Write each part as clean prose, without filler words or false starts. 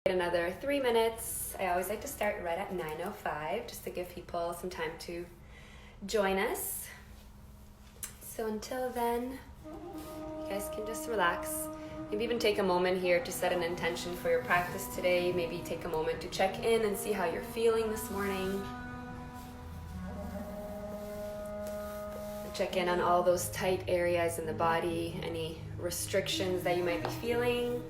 Another 3 minutes. I always like to start right at 9:05 just to give people some time to join us. So until then, you guys can just relax. Maybe even take a moment here to set an intention for your practice today. Maybe take a moment to check in and see how you're feeling this morning. Check in on all those tight areas in the body, any restrictions that you might be feeling.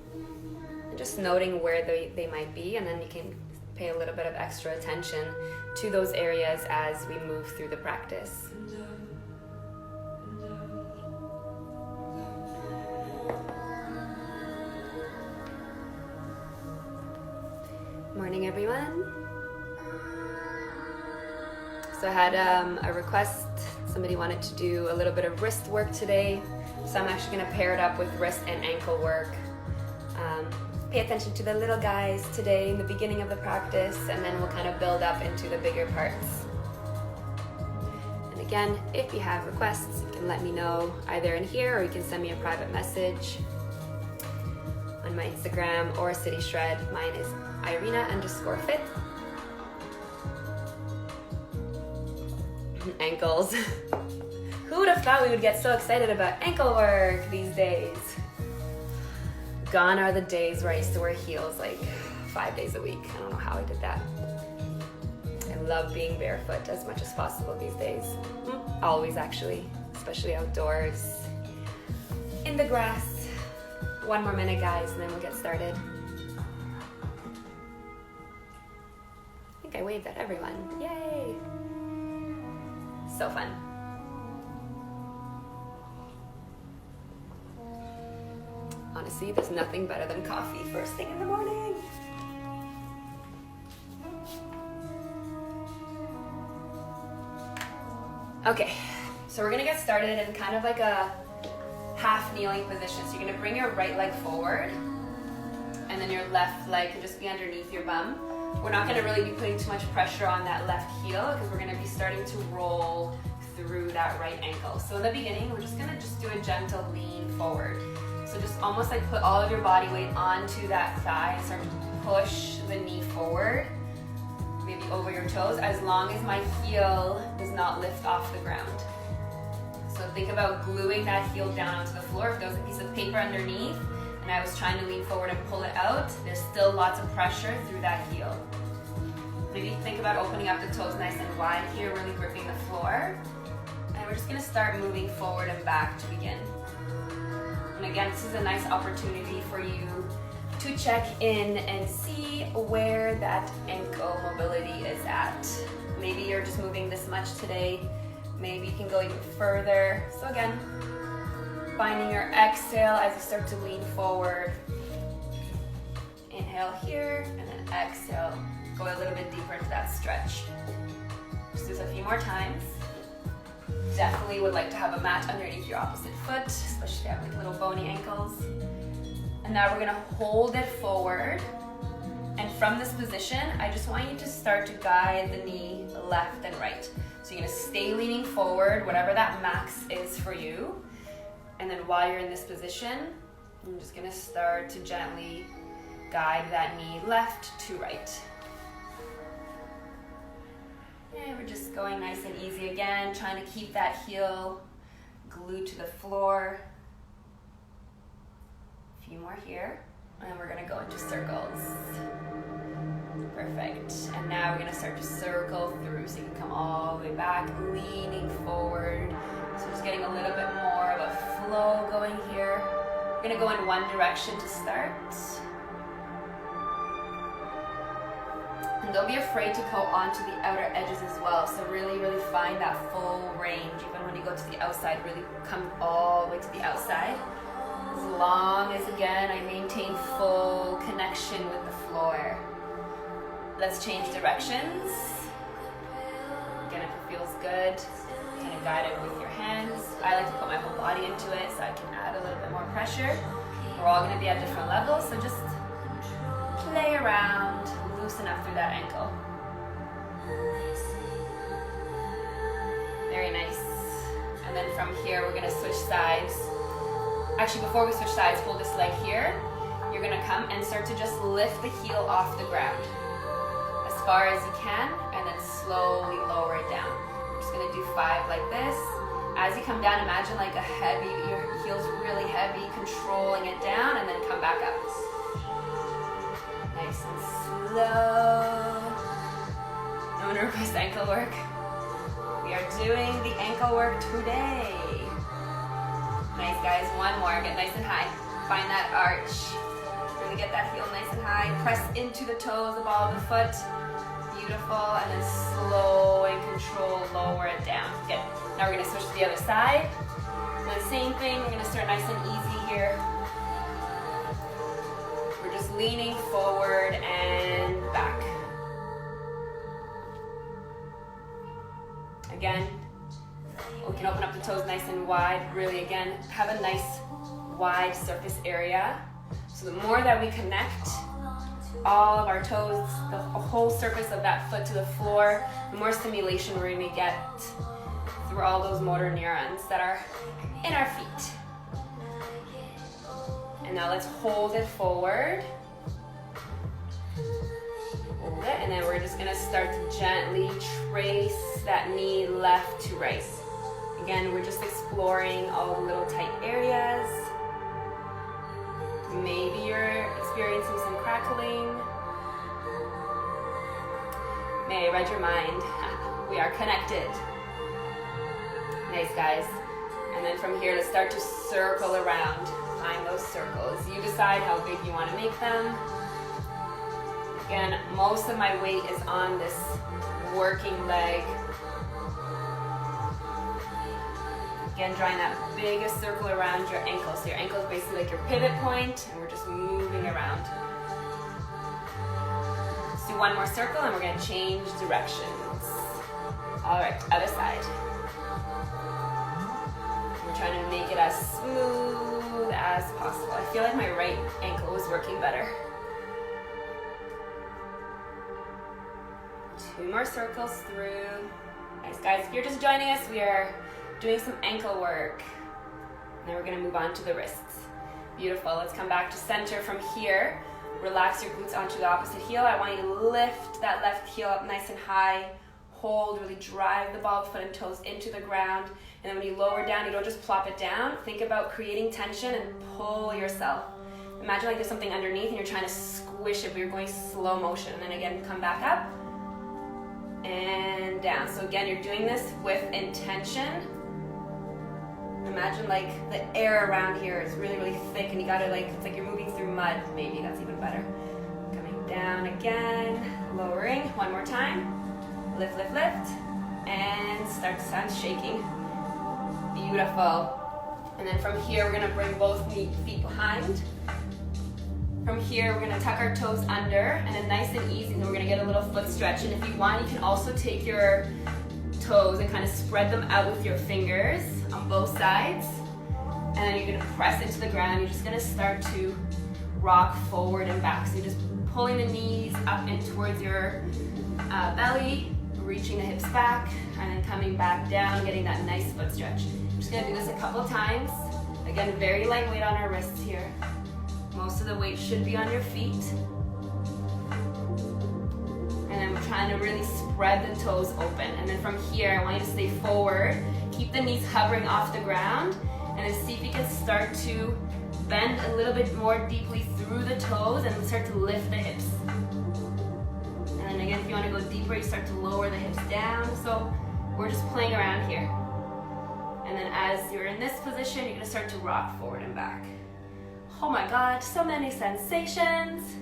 Just noting where they might be, and then you can pay a little bit of extra attention to those areas as we move through the practice. Morning, everyone. So I had a request. Somebody wanted to do a little bit of wrist work today, so I'm actually going to pair it up with wrist and ankle work. Pay attention to the little guys today in the beginning of the practice, and then we'll kind of build up into the bigger parts. And again, if you have requests, you can let me know either in here, or you can send me a private message on my Instagram or City Shred. Mine is Irina_fit. Ankles. Who would have thought we would get so excited about ankle work these days? Gone are the days where I used to wear heels like 5 days a week. I don't know how I did that. I love being barefoot as much as possible these days. Always, actually, especially outdoors, in the grass. 1 more minute, guys, and then we'll get started. I think I waved at everyone. Yay! So fun. Honestly, there's nothing better than coffee first thing in the morning. Okay, so we're gonna get started in kind of like a half kneeling position. So you're gonna bring your right leg forward, and then your left leg can just be underneath your bum. We're not gonna really be putting too much pressure on that left heel because we're gonna be starting to roll through that right ankle. So in the beginning, we're just gonna do a gentle lean forward. So just almost like put all of your body weight onto that thigh and start to push the knee forward, maybe over your toes, as long as my heel does not lift off the ground. So think about gluing that heel down onto the floor. If there was a piece of paper underneath and I was trying to lean forward and pull it out, there's still lots of pressure through that heel. Maybe think about opening up the toes nice and wide here, really gripping the floor. And we're just gonna start moving forward and back to begin. And again, this is a nice opportunity for you to check in and see where that ankle mobility is at. Maybe you're just moving this much today. Maybe you can go even further. So again, finding your exhale as you start to lean forward. Inhale here, and then exhale. Go a little bit deeper into that stretch. Just do this a few more times. Definitely would like to have a mat underneath your opposite foot, especially if you have like little bony ankles. And now we're gonna hold it forward. And from this position, I just want you to start to guide the knee left and right. So you're gonna stay leaning forward, whatever that max is for you. And then while you're in this position, I'm just gonna start to gently guide that knee left to right. And we're just going nice and easy again, trying to keep that heel glued to the floor. A few more here, and we're gonna go into circles. Perfect. And now we're gonna start to circle through, so you can come all the way back, leaning forward. So just getting a little bit more of a flow going here. We're gonna go in one direction to start. And don't be afraid to go onto the outer edges as well. So really, really find that full range. Even when you go to the outside, really come all the way to the outside. As long as, again, I maintain full connection with the floor. Let's change directions. Again, if it feels good, kind of guide it with your hands. I like to put my whole body into it so I can add a little bit more pressure. We're all gonna be at different levels, so just play around. Loosen up through that ankle. Very nice. And then from here, we're gonna switch sides. Actually, before we switch sides, hold this leg here. you're gonna come and start to just lift the heel off the ground as far as you can, and then slowly lower it down. We're just gonna do 5 like this. As you come down, imagine like your heel's really heavy, controlling it down, and then come back up. Nice and slow. No one requests ankle work. We are doing the ankle work today. Nice, guys. One more. Get nice and high. Find that arch. Really get that heel nice and high. Press into the toes, the ball of the foot. Beautiful. And then slow and control, lower it down. Good. Now we're going to switch to the other side. And the same thing. We're going to start nice and easy here. We're just leaning forward and back. Again, we can open up the toes nice and wide. Really, again, have a nice wide surface area. So the more that we connect all of our toes, the whole surface of that foot to the floor, the more stimulation we're going to get through all those motor neurons that are in our feet. And now let's hold it forward. Hold it, and then we're just gonna start to gently trace that knee left to right. Again, we're just exploring all the little tight areas. Maybe you're experiencing some crackling. May I read your mind? We are connected. Nice, guys. And then from here, let's start to circle around. Find those circles. You decide how big you want to make them. Again, most of my weight is on this working leg. Again, drawing that biggest circle around your ankle. So your ankle is basically like your pivot point, and we're just moving around. Let's do one more circle, and we're going to change directions. All right, other side. We're trying to make it as smooth as possible. I feel like my right ankle was working better. 2 more circles through. Nice, guys. If you're just joining us, we are doing some ankle work. And then we're going to move on to the wrists. Beautiful. Let's come back to center from here. Relax your glutes onto the opposite heel. I want you to lift that left heel up nice and high. Hold, really drive the ball of the foot and toes into the ground. And then when you lower down, you don't just plop it down. Think about creating tension and pull yourself. Imagine like there's something underneath and you're trying to squish it, but you're going slow motion. And then again, come back up and down. So again, you're doing this with intention. Imagine like the air around here is really, really thick and you gotta like, it's like you're moving through mud. Maybe that's even better. Coming down again, lowering. One more time. Lift, lift, lift. And start to sound shaking. Beautiful. And then from here, we're gonna bring both feet behind. From here, we're gonna tuck our toes under, and then nice and easy, and then we're gonna get a little foot stretch. And if you want, you can also take your toes and kind of spread them out with your fingers on both sides. And then you're gonna press into the ground. You're just gonna start to rock forward and back. So you're just pulling the knees up and towards your belly, reaching the hips back, and then coming back down, getting that nice foot stretch. I'm just gonna do this a couple of times. Again, very light weight on our wrists here. Most of the weight should be on your feet. And then we're trying to really spread the toes open. And then from here, I want you to stay forward. Keep the knees hovering off the ground. And then see if you can start to bend a little bit more deeply through the toes and start to lift the hips. And then again, if you want to go deeper, you start to lower the hips down. So we're just playing around here. And then as you're in this position, you're going to start to rock forward and back. Oh my God, so many sensations.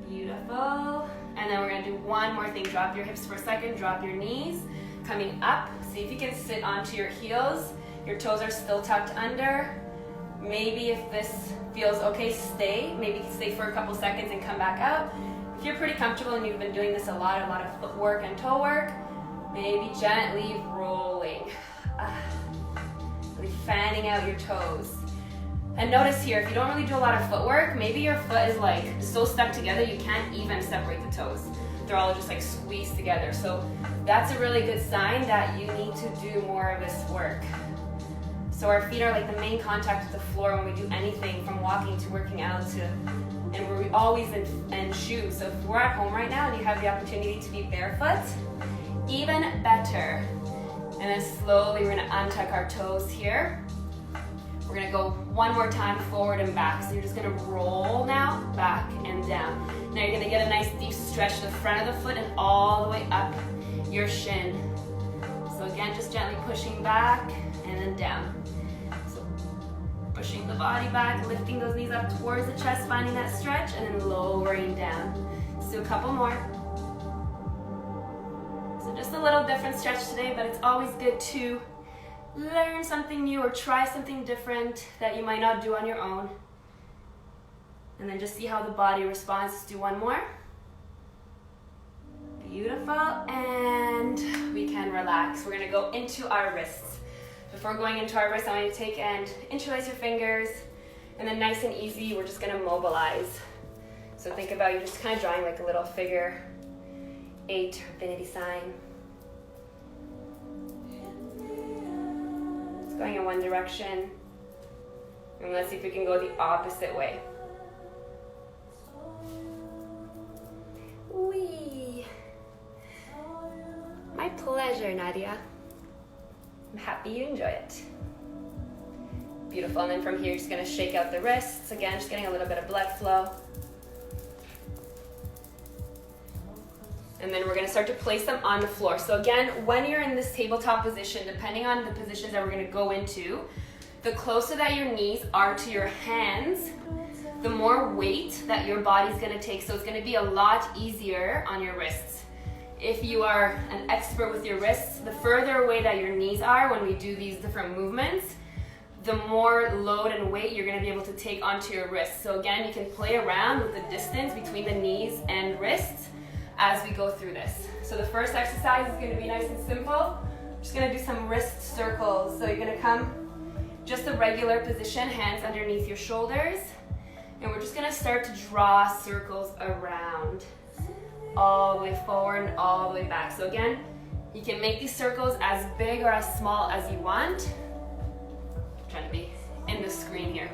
Beautiful. And then we're gonna do one more thing. Drop your hips for a second, drop your knees. Coming up, see if you can sit onto your heels. Your toes are still tucked under. Maybe if this feels okay, stay. Maybe stay for a couple seconds and come back up. If you're pretty comfortable and you've been doing this a lot of footwork and toe work, maybe gently rolling. Really fanning out your toes. And notice here, if you don't really do a lot of footwork, maybe your foot is like so stuck together you can't even separate the toes. They're all just like squeezed together. So that's a really good sign that you need to do more of this work. So our feet are like the main contact with the floor when we do anything from walking to working out to, and we're always in shoes. So if we're at home right now and you have the opportunity to be barefoot, even better. And then slowly we're gonna untuck our toes here. We're gonna go one more time forward and back. So you're just gonna roll now, back and down. Now you're gonna get a nice deep stretch to the front of the foot and all the way up your shin. So again, just gently pushing back and then down. So pushing the body back, lifting those knees up towards the chest, finding that stretch, and then lowering down. Let's do a couple more. So just a little different stretch today, but it's always good to learn something new or try something different that you might not do on your own. And then just see how the body responds. Let's do one more. Beautiful, and we can relax. We're gonna go into our wrists. Before going into our wrists, I want you to take and interlace your fingers, and then nice and easy, we're just gonna mobilize. So think about you just kind of drawing like a little figure 8 infinity sign. It's going in one direction, and let's see if we can go the opposite way. Whee! My pleasure, Nadia. I'm happy you enjoy it. Beautiful, and then from here, you're just gonna shake out the wrists. Again, just getting a little bit of blood flow. And then we're gonna start to place them on the floor. So again, when you're in this tabletop position, depending on the positions that we're gonna go into, the closer that your knees are to your hands, the more weight that your body's gonna take. So it's gonna be a lot easier on your wrists. If you are an expert with your wrists, the further away that your knees are when we do these different movements, the more load and weight you're gonna be able to take onto your wrists. So again, you can play around with the distance between the knees and wrists as we go through this. So the first exercise is gonna be nice and simple. I'm just gonna do some wrist circles. So you're gonna come just a regular position, hands underneath your shoulders, and we're just gonna start to draw circles around, all the way forward and all the way back. So again, you can make these circles as big or as small as you want. I'm trying to be in the screen here.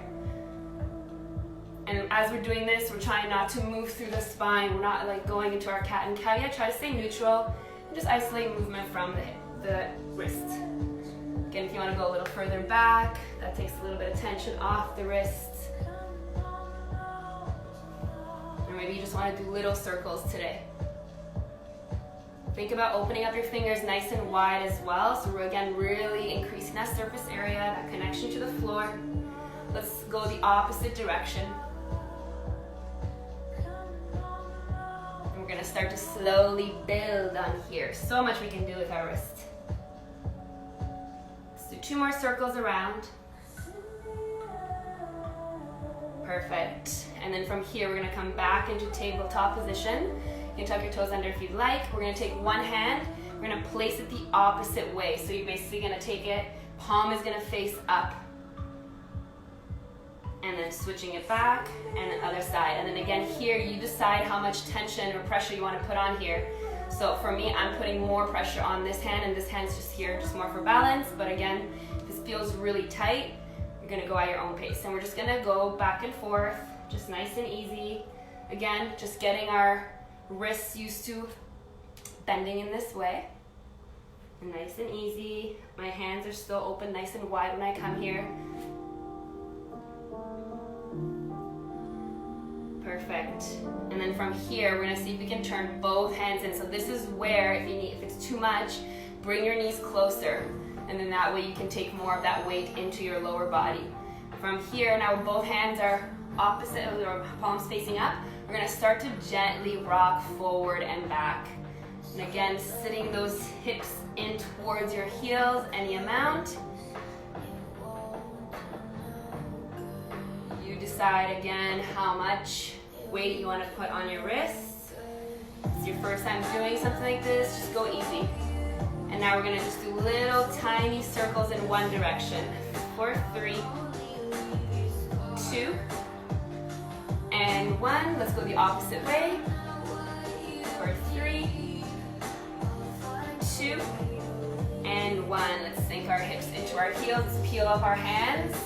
And as we're doing this, we're trying not to move through the spine. We're not like going into our cat and cow yet. Try to stay neutral and just isolate movement from the wrist. Again, if you want to go a little further back, that takes a little bit of tension off the wrists. Or maybe you just want to do little circles today. Think about opening up your fingers nice and wide as well. So we're again really increasing that surface area, that connection to the floor. Let's go the opposite direction. And we're gonna start to slowly build on here. So much we can do with our wrist. Let's do 2 more circles around. Perfect. And then from here, we're gonna come back into tabletop position. You can tuck your toes under if you'd like. We're gonna take one hand, we're gonna place it the opposite way. So you're basically gonna take it, palm is gonna face up. And then switching it back, and the other side. And then again here, you decide how much tension or pressure you wanna put on here. So for me, I'm putting more pressure on this hand, and this hand's just here, just more for balance. But again, if this feels really tight, you're gonna go at your own pace. And we're just gonna go back and forth, just nice and easy. Again, just getting our wrists used to bending in this way. And nice and easy. My hands are still open nice and wide when I come here. Perfect. And then from here, we're gonna see if we can turn both hands in. So this is where, if it's too much, bring your knees closer. And then that way you can take more of that weight into your lower body. From here, now both hands are opposite, or palms facing up. We're gonna start to gently rock forward and back. And again, sitting those hips in towards your heels, any amount. You decide again how much weight you wanna put on your wrists. If it's your first time doing something like this, just go easy. And now we're gonna just do little tiny circles in one direction. For 3, 2, and 1. Let's go the opposite way. For 3, 2, and in one. Let's sink our hips into our heels. Let's peel up our hands.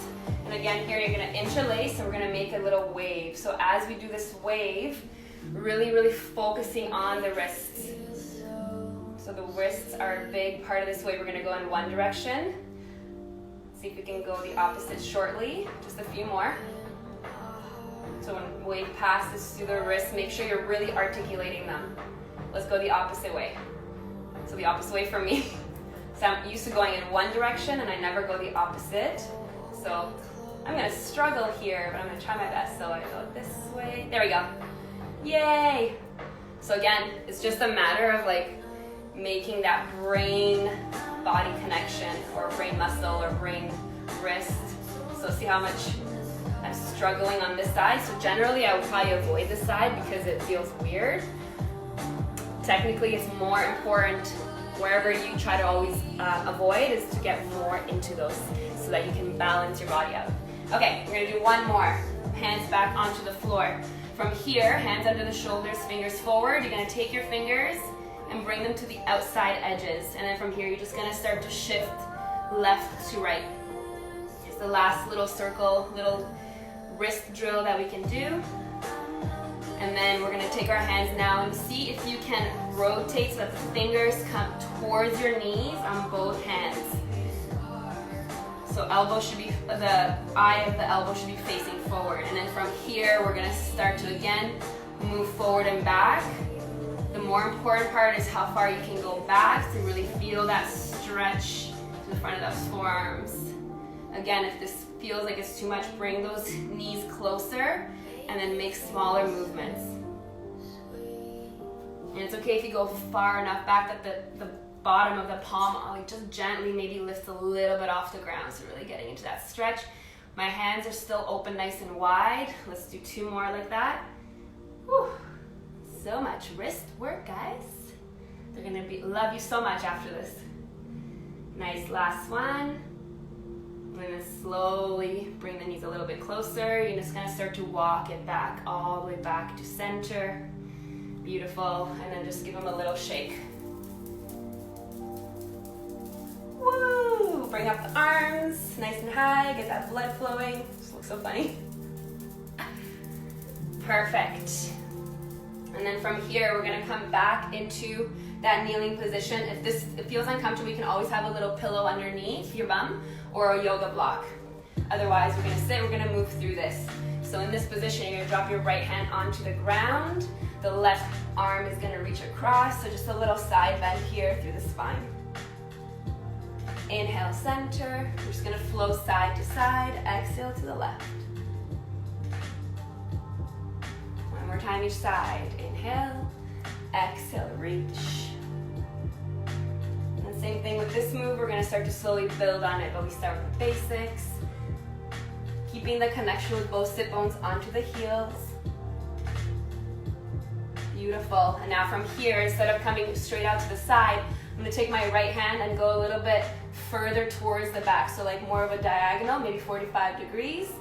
And again, here you're gonna interlace and we're gonna make a little wave. So as we do this wave, really, really focusing on the wrists. So the wrists are a big part of this wave. We're gonna go in one direction. See if we can go the opposite shortly. Just a few more. So when wave passes through the wrists, make sure you're really articulating them. Let's go the opposite way. So the opposite way for me. So I'm used to going in one direction and I never go the opposite. So I'm gonna struggle here, but I'm gonna try my best. So I go this way. There we go. Yay! So again, it's just a matter of like making that brain-body connection, or brain muscle, or brain wrist. So see how much I'm struggling on this side. So generally I would probably avoid this side because it feels weird. Technically it's more important, wherever you try to always avoid, is to get more into those so that you can balance your body out. Okay, we're gonna do one more. Hands back onto the floor. From here, hands under the shoulders, fingers forward. You're gonna take your fingers and bring them to the outside edges. And then from here, you're just gonna start to shift left to right. It's the last little circle, little wrist drill that we can do. And then we're gonna take our hands now and see if you can rotate so that the fingers come towards your knees on both hands. So elbow should be, the eye of the elbow should be facing forward. And then from here, we're gonna start to again move forward and back. The more important part is how far you can go back to really feel that stretch to the front of those forearms. Again, if this feels like it's too much, bring those knees closer and then make smaller movements. And it's okay if you go far enough back that the bottom of the palm, like just gently maybe lift a little bit off the ground. So really getting into that stretch. My hands are still open nice and wide. Let's do two more like that. Whew. So much wrist work, guys. They're gonna love you so much after this. Nice, last one. I'm gonna slowly bring the knees a little bit closer. You're just gonna start to walk it back, all the way back to center. Beautiful, and then just give them a little shake. Woo! Bring up the arms, nice and high, get that blood flowing. This looks so funny. Perfect. And then from here, we're gonna come back into that kneeling position. If it feels uncomfortable, you can always have a little pillow underneath your bum or a yoga block. Otherwise, we're gonna sit, we're gonna move through this. So in this position, you're gonna drop your right hand onto the ground. The left arm is gonna reach across, so just a little side bend here through the spine. Inhale, center. We're just gonna flow side to side. Exhale to the left. One more time each side. Inhale, exhale, reach. And same thing with this move. We're gonna start to slowly build on it, but we start with the basics. Keeping the connection with both sit bones onto the heels. Beautiful. And now from here, instead of coming straight out to the side, I'm gonna take my right hand and go a little bit further towards the back. So like more of a diagonal, maybe 45 degrees.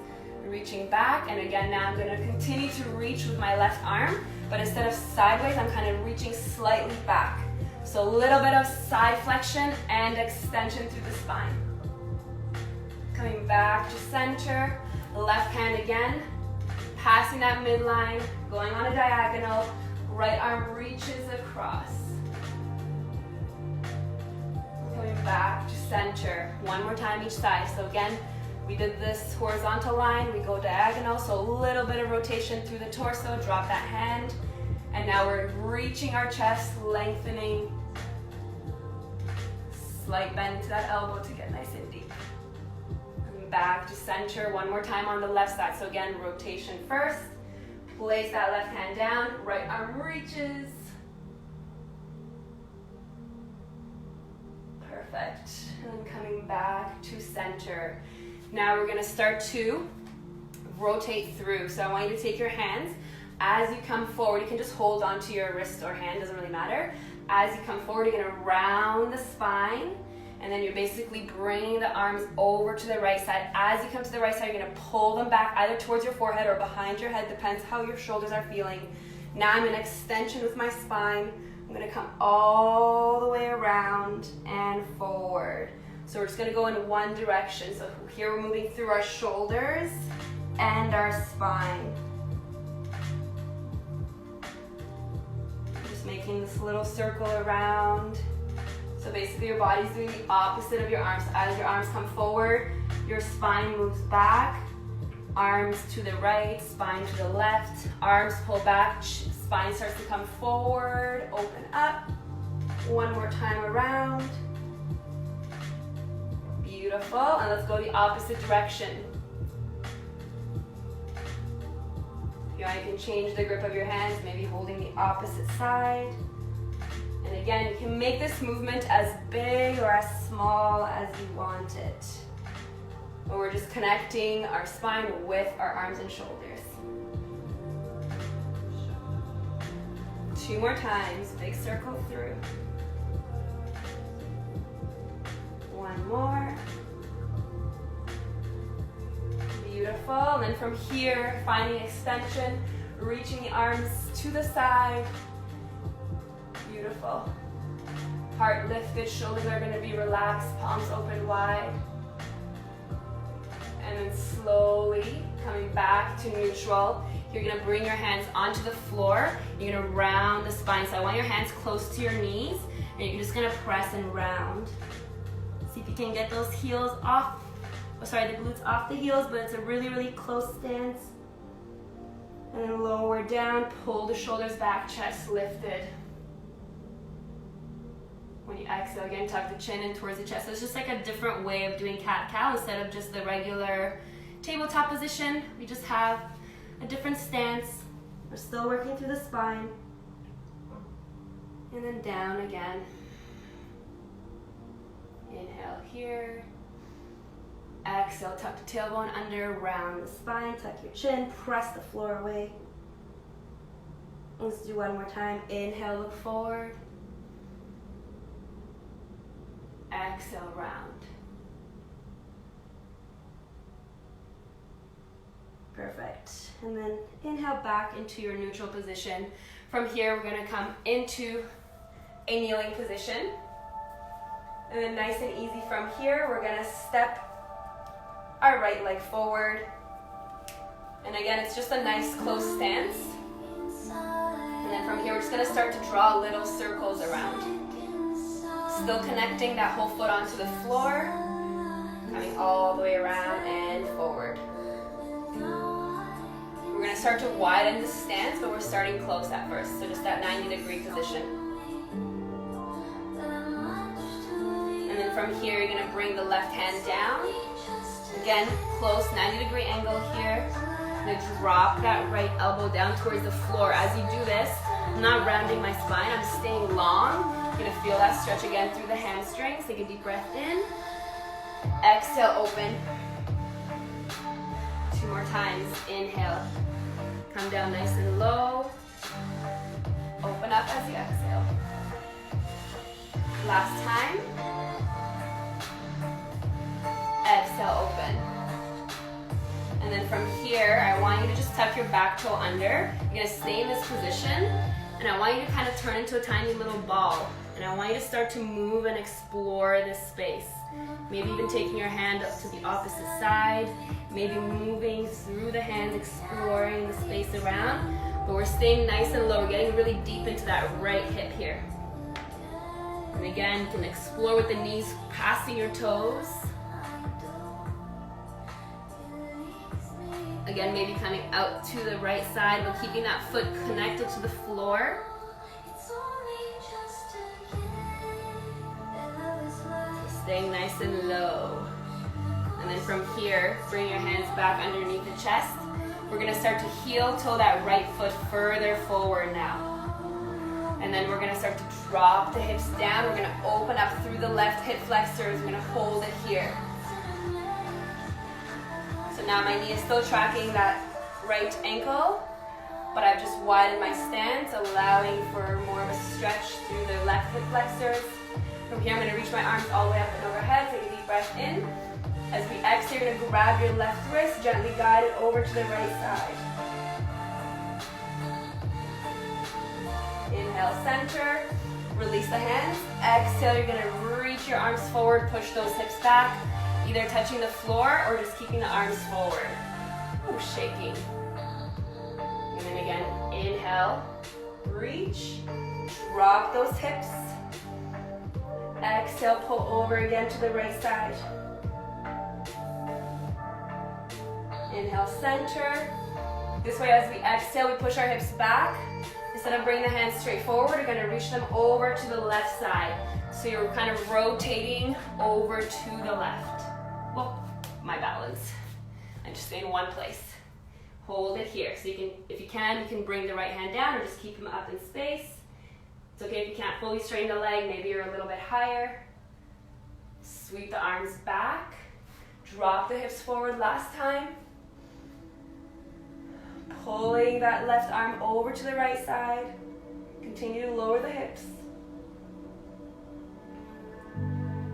Reaching back, and again, now I'm gonna continue to reach with my left arm, but instead of sideways, I'm kind of reaching slightly back. So a little bit of side flexion and extension through the spine. Coming back to center, left hand again, passing that midline, going on a diagonal, right arm reaches across. Coming back to center, one more time each side. So again, we did this horizontal line, we go diagonal, so a little bit of rotation through the torso, drop that hand, and now we're reaching our chest, lengthening, slight bend to that elbow to get nice and deep. Coming back to center, one more time on the left side. So again, rotation first, place that left hand down, right arm reaches. Perfect, and then coming back to center. Now we're gonna start to rotate through. So I want you to take your hands. As you come forward, you can just hold onto your wrist or hand, doesn't really matter. As you come forward, you're gonna round the spine, and then you're basically bringing the arms over to the right side. As you come to the right side, you're gonna pull them back either towards your forehead or behind your head, depends how your shoulders are feeling. Now I'm in extension with my spine. I'm gonna come all the way around and forward. So we're just gonna go in one direction. So here we're moving through our shoulders and our spine. Just making this little circle around. So basically your body's doing the opposite of your arms. As your arms come forward, your spine moves back. Arms to the right, spine to the left. Arms pull back, spine starts to come forward, open up. One more time around. Beautiful, and let's go the opposite direction. You can change the grip of your hands, maybe holding the opposite side. And again, you can make this movement as big or as small as you want it. But we're just connecting our spine with our arms and shoulders. 2 more times, big circle through. 1 more. Beautiful, and then from here, finding extension, reaching the arms to the side. Beautiful. Heart lifted, shoulders are gonna be relaxed, palms open wide. And then slowly coming back to neutral. You're gonna bring your hands onto the floor. You're gonna round the spine. So I want your hands close to your knees, and you're just gonna press and round. See if you can get those heels off, the glutes off the heels, but it's a really, really close stance. And then lower down, pull the shoulders back, chest lifted. When you exhale, again, tuck the chin in towards the chest. So it's just like a different way of doing cat-cow instead of just the regular tabletop position. We just have a different stance. We're still working through the spine. And then down again. Inhale here. Exhale, tuck the tailbone under, round the spine, tuck your chin, press the floor away. Let's do one more time. Inhale, look forward. Exhale, round. Perfect. And then inhale back into your neutral position. From here, we're gonna come into a kneeling position. And then nice and easy from here, we're gonna step our right leg forward. And again, it's just a nice close stance. And then from here, we're just gonna start to draw little circles around. Still connecting that whole foot onto the floor, coming all the way around and forward. We're gonna start to widen the stance, but we're starting close at first, so just that 90-degree position. And then from here, you're gonna bring the left hand down. Again, close 90-degree angle here. I'm gonna drop that right elbow down towards the floor. As you do this, I'm not rounding my spine, I'm staying long. You're gonna feel that stretch again through the hamstrings. Take a deep breath in. Exhale, open. 2 more times. Inhale. Come down nice and low. Open up as you exhale. Last time. Exhale, open. And then from here, I want you to just tuck your back toe under. You're gonna stay in this position, and I want you to kind of turn into a tiny little ball. And I want you to start to move and explore this space. Maybe even taking your hand up to the opposite side, maybe moving through the hands, exploring the space around. But we're staying nice and low. We're getting really deep into that right hip here. And again, you can explore with the knees passing your toes. Again, maybe coming out to the right side, but keeping that foot connected to the floor. Staying nice and low. And then from here, bring your hands back underneath the chest. We're gonna start to heel toe that right foot further forward now. And then we're gonna start to drop the hips down. We're gonna open up through the left hip flexors. We're gonna hold it here. So now my knee is still tracking that right ankle, but I've just widened my stance, allowing for more of a stretch through the left hip flexors. From here, I'm going to reach my arms all the way up and overhead. Take a deep breath in. As we exhale, you're going to grab your left wrist, gently guide it over to the right side. Inhale, center. Release the hands. Exhale, you're gonna reach your arms forward, push those hips back, either touching the floor or just keeping the arms forward. Ooh, shaking. And then again, inhale, reach, drop those hips. Exhale, pull over again to the right side. Inhale, center. This way, as we exhale, we push our hips back. Instead of bringing the hands straight forward, we're gonna reach them over to the left side. So you're kind of rotating over to the left. Whoa, my balance. And just stay in one place. Hold it here. So you can, if you can bring the right hand down or just keep them up in space. It's okay if you can't fully straighten the leg, maybe you're a little bit higher. Sweep the arms back. Drop the hips forward last time. Pulling that left arm over to the right side. Continue to lower the hips.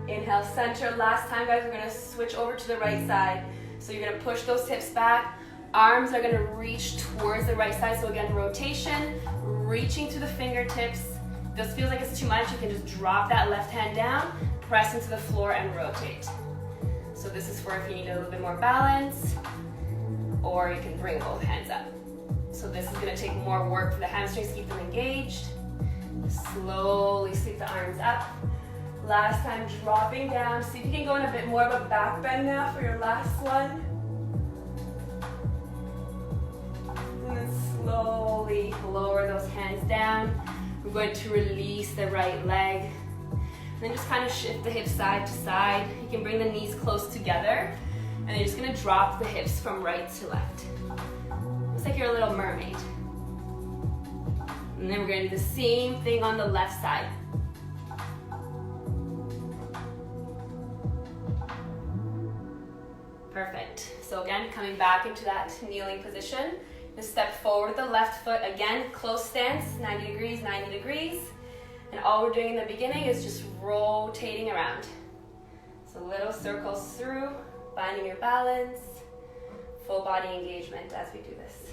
Inhale, center. Last time, guys, we're gonna switch over to the right side. So you're gonna push those hips back. Arms are gonna reach towards the right side. So again, rotation, reaching to the fingertips. If this feels like it's too much, you can just drop that left hand down, press into the floor and rotate. So this is for if you need a little bit more balance, or you can bring both hands up. So this is gonna take more work for the hamstrings, keep them engaged. Slowly sweep the arms up. Last time, dropping down. See if you can go in a bit more of a back bend now for your last one. And then slowly lower those hands down. We're going to release the right leg. And then just kind of shift the hips side to side. You can bring the knees close together. And then you're just gonna drop the hips from right to left. Looks like you're a little mermaid. And then we're gonna do the same thing on the left side. Perfect. So again, coming back into that kneeling position. Just step forward with the left foot. Again, close stance, 90 degrees, 90 degrees. And all we're doing in the beginning is just rotating around. So little circles through, finding your balance, full body engagement as we do this.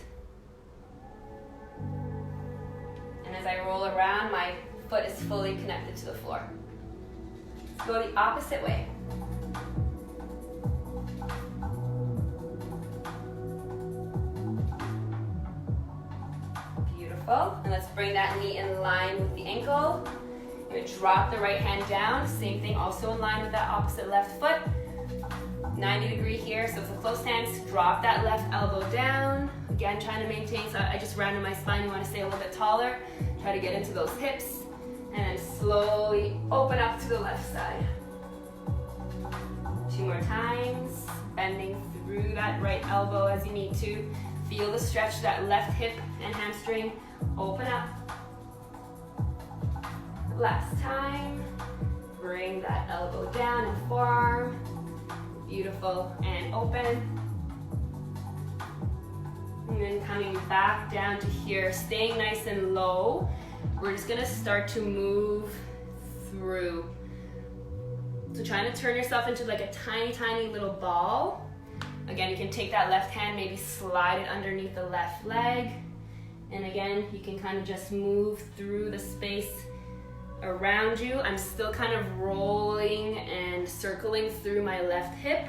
And as I roll around, my foot is fully connected to the floor. Let's go the opposite way. Beautiful. And let's bring that knee in line with the ankle. You're going to drop the right hand down. Same thing, also in line with that opposite left foot. 90 degree here, so it's a close stance. Drop that left elbow down. Again, trying to maintain, so I just rounded my spine. You want to stay a little bit taller. Try to get into those hips. And then slowly open up to the left side. 2 more times. Bending through that right elbow as you need to. Feel the stretch to that left hip and hamstring. Open up. Last time. Bring that elbow down and forearm. Beautiful, and open. And then coming back down to here, staying nice and low. We're just gonna start to move through. So trying to turn yourself into like a tiny, tiny little ball. Again, you can take that left hand, maybe slide it underneath the left leg. And again, you can kind of just move through the space around you. I'm still kind of rolling and circling through my left hip.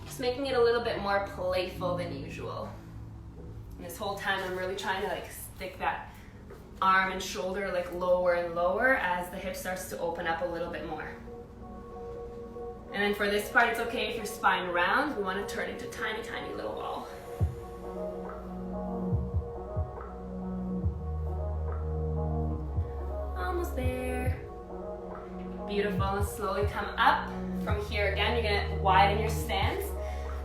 Just making it a little bit more playful than usual. And this whole time I'm really trying to like stick that arm and shoulder like lower and lower as the hip starts to open up a little bit more. And then for this part, it's okay if your spine round. We want to turn into tiny, tiny little ball. Almost there. Beautiful. And slowly come up. From here again, you're going to widen your stance.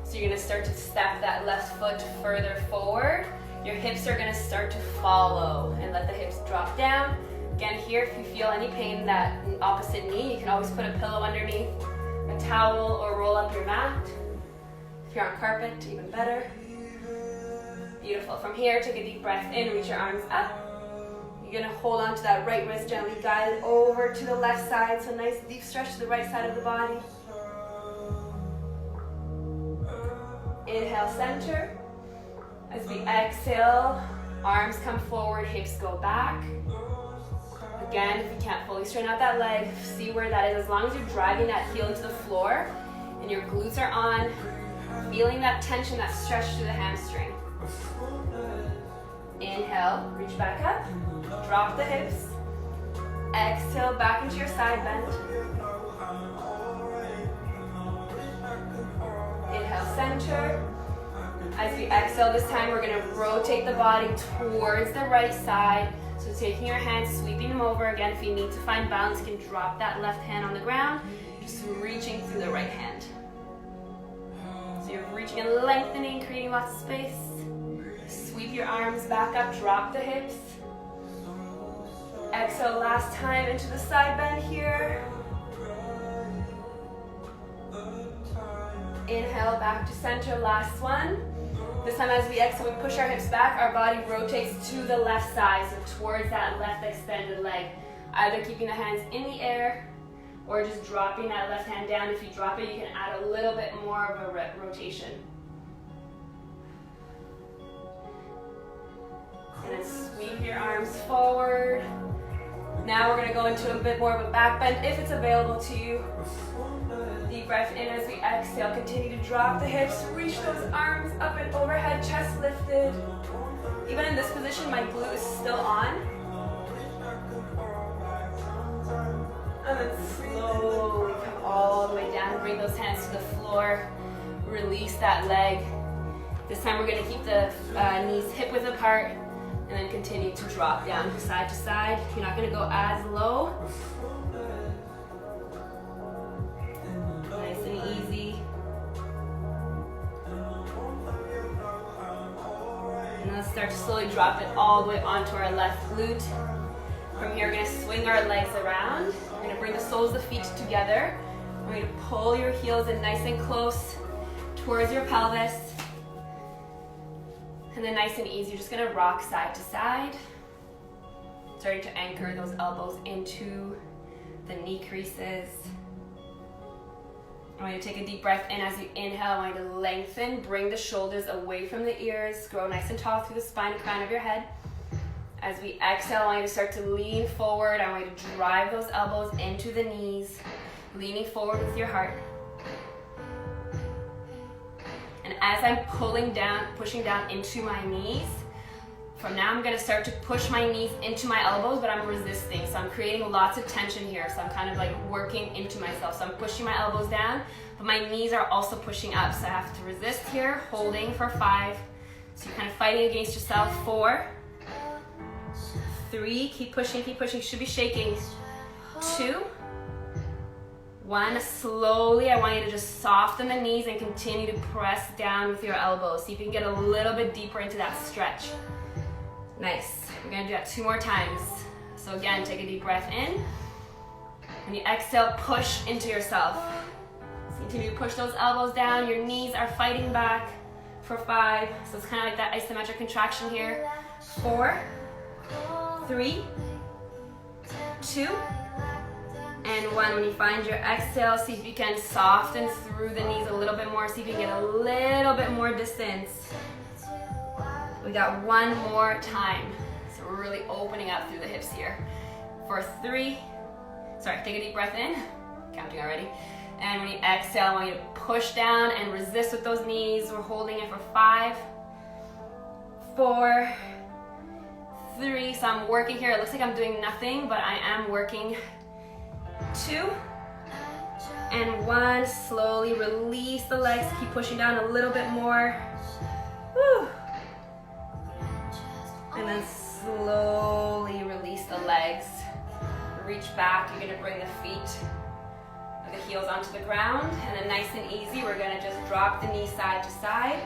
So you're going to start to step that left foot further forward. Your hips are going to start to follow and let the hips drop down. Again, here, if you feel any pain in that opposite knee, you can always put a pillow underneath, a towel, or roll up your mat. If you're on carpet, even better. Beautiful. From here, take a deep breath in, reach your arms up. You're gonna hold on to that right wrist, gently guide it over to the left side. So nice deep stretch to the right side of the body. Inhale, center. As we exhale, arms come forward, hips go back. Again, if you can't fully straighten out that leg, see where that is. As long as you're driving that heel into the floor and your glutes are on, feeling that tension, that stretch through the hamstring. Inhale, reach back up, drop the hips. Exhale, back into your side bend. Inhale, center. As we exhale this time, we're gonna rotate the body towards the right side. So taking your hands, sweeping them over. Again, if you need to find balance, you can drop that left hand on the ground, just reaching through the right hand. So you're reaching and lengthening, creating lots of space. Sweep your arms back up, drop the hips. Exhale, last time into the side bend here. Inhale, back to center, last one. This time as we exhale, we push our hips back, our body rotates to the left side, so towards that left extended leg. Either keeping the hands in the air or just dropping that left hand down. If you drop it, you can add a little bit more of a rotation. And then sweep your arms forward. Now we're gonna go into a bit more of a back bend if it's available to you. Deep breath in as we exhale. Continue to drop the hips, reach those arms up and overhead, chest lifted. Even in this position, my glute is still on. And then slowly come all the way down. Bring those hands to the floor. Release that leg. This time we're gonna keep the knees hip width apart and then continue to drop down side to side. You're not gonna go as low. Nice and easy. And let's start to slowly drop it all the way onto our left glute. From here, we're gonna swing our legs around. We're gonna bring the soles of the feet together. We're gonna pull your heels in nice and close towards your pelvis. And then nice and easy, you're just gonna rock side to side. Starting to anchor those elbows into the knee creases. I want you to take a deep breath in as you inhale. I want you to lengthen, bring the shoulders away from the ears, grow nice and tall through the spine and crown of your head. As we exhale, I want you to start to lean forward. I want you to drive those elbows into the knees, leaning forward with your heart. And as I'm pushing down into my knees, from now I'm gonna start to push my knees into my elbows, but I'm resisting. So I'm creating lots of tension here. So I'm kind of like working into myself. So I'm pushing my elbows down, but my knees are also pushing up. So I have to resist here, holding for 5. So you're kind of fighting against yourself. 4, 3, keep pushing, you should be shaking. 2, 1, slowly, I want you to just soften the knees and continue to press down with your elbows. See if you can get a little bit deeper into that stretch. Nice, we're gonna do that 2 more times. So again, take a deep breath in. When you exhale, push into yourself. So continue to push those elbows down, your knees are fighting back for 5. So it's kind of like that isometric contraction here. 4, 3, 2, and 1. When you find your exhale, see if you can soften through the knees a little bit more. See if you can get a little bit more distance. We got 1 more time. So we're really opening up through the hips here. For 3, take a deep breath in, counting already. And when you exhale, I want you to push down and resist with those knees. We're holding it for 5, 4, 3. So I'm working here. It looks like I'm doing nothing, but I am working. 2 and 1. Slowly release the legs. Keep pushing down a little bit more. Woo. And then slowly release the legs. Reach back. You're going to bring the feet, the heels onto the ground. And then nice and easy, we're going to just drop the knees side to side.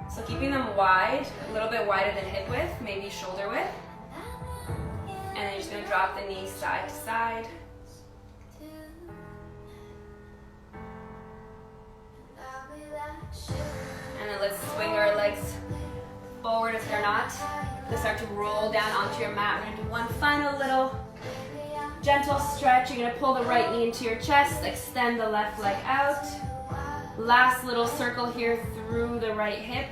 So keeping them wide, a little bit wider than hip width, maybe shoulder width. And then you're just going to drop the knees side to side. And then let's swing our legs forward if they're not. Let's start to roll down onto your mat. We're going to do one final little gentle stretch. You're going to pull the right knee into your chest, extend the left leg out. Last little circle here through the right hip.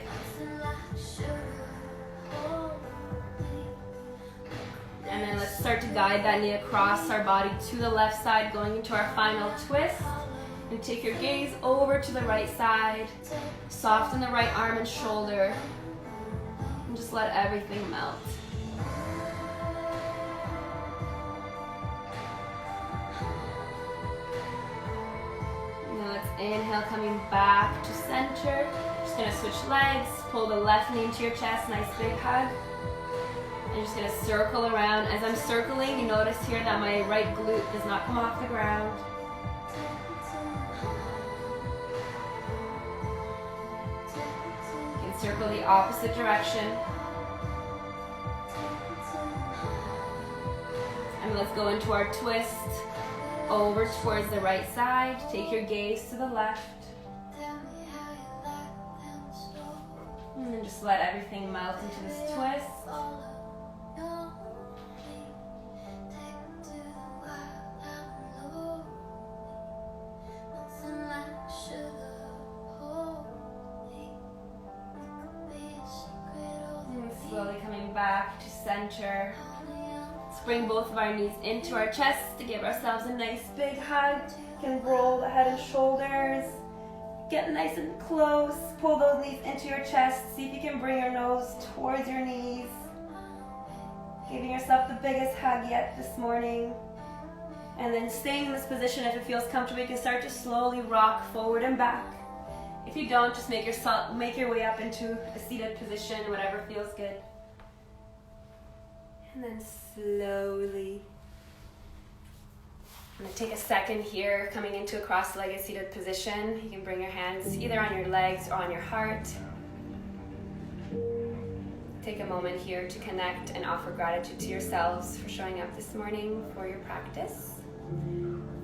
And then let's start to guide that knee across our body to the left side, going into our final twist. And take your gaze over to the right side. Soften the right arm and shoulder. And just let everything melt. Now let's inhale, coming back to center. Just gonna switch legs. Pull the left knee into your chest, nice big hug. I'm just gonna circle around. As I'm circling, you notice here that my right glute does not come off the ground. You can circle the opposite direction. And let's go into our twist. Over towards the right side. Take your gaze to the left. And then just let everything melt into this twist. Slowly coming back to center. Let's bring both of our knees into our chest to give ourselves a nice big hug. You can roll the head and shoulders. Get nice and close. Pull those knees into your chest. See if you can bring your nose towards your knees. Giving yourself the biggest hug yet this morning. And then staying in this position, if it feels comfortable, you can start to slowly rock forward and back. If you don't, just make your way up into a seated position, whatever feels good. And then slowly, I'm going to take a second here, coming into a cross-legged seated position. You can bring your hands either on your legs or on your heart. Take a moment here to connect and offer gratitude to yourselves for showing up this morning for your practice.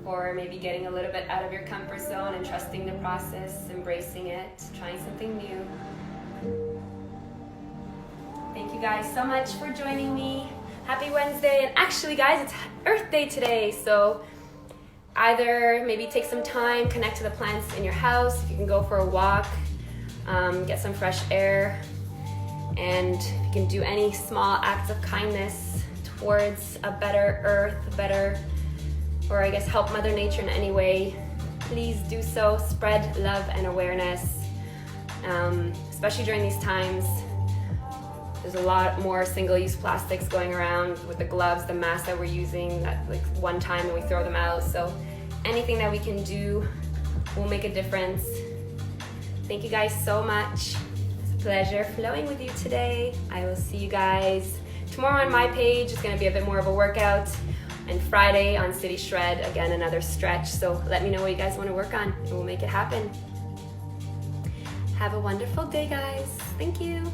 Or maybe getting a little bit out of your comfort zone and trusting the process, embracing it, trying something new. Thank you guys so much for joining me. Happy Wednesday. And actually guys, it's Earth Day today, so either maybe take some time, connect to the plants in your house. If you can go for a walk, get some fresh air, and if you can do any small acts of kindness towards a better earth, or I guess help Mother Nature in any way, please do so. Spread love and awareness, especially during these times. There's a lot more single-use plastics going around with the gloves, the masks that we're using, that like one time and we throw them out. So anything that we can do will make a difference. Thank you guys so much. It's a pleasure flowing with you today. I will see you guys tomorrow on my page. It's gonna be a bit more of a workout. And Friday on City Shred, again, another stretch. So let me know what you guys want to work on and we'll make it happen. Have a wonderful day, guys. Thank you.